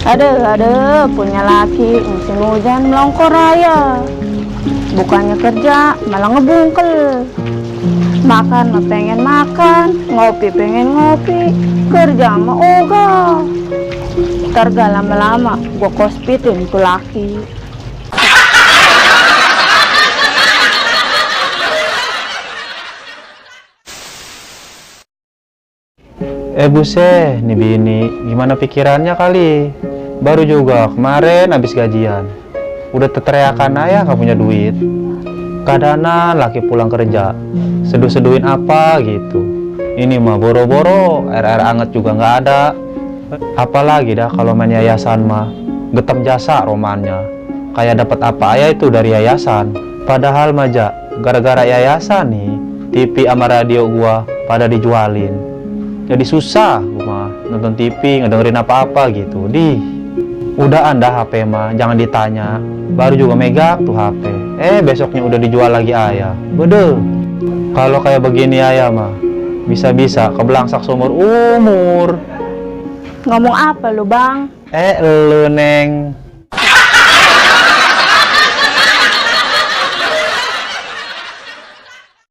Ada punya laki musim hujan melongkor raya. Bukannya kerja malah ngebungkel. Makan mah pengen makan, ngopi pengen ngopi, kerja mah ogah. Ntar gak lama-lama gua kospitin tuh laki. Buset, nih bini, gimana pikirannya kali? Baru juga kemarin habis gajian. Udah teteriakan aja gak punya duit. Kadanan laki pulang kerja, seduh-seduhin apa gitu. Ini mah boro-boro, air-air anget juga nggak ada. Apalagi dah kalau main yayasan mah, getem jasa romannya. Kayak dapat apa aja itu dari yayasan. Padahal maja, gara-gara yayasan nih, TV sama radio gua pada dijualin. Jadi susah gua mah nonton TV, ngedengerin apa-apa gitu. Udah anda HP mah, jangan ditanya. Baru juga megang tuh HP. Besoknya udah dijual lagi ayah. Bede. Kalau kayak begini ayah mah, bisa-bisa kebelangsak seumur umur. Ngomong apa lu bang? Lu neng.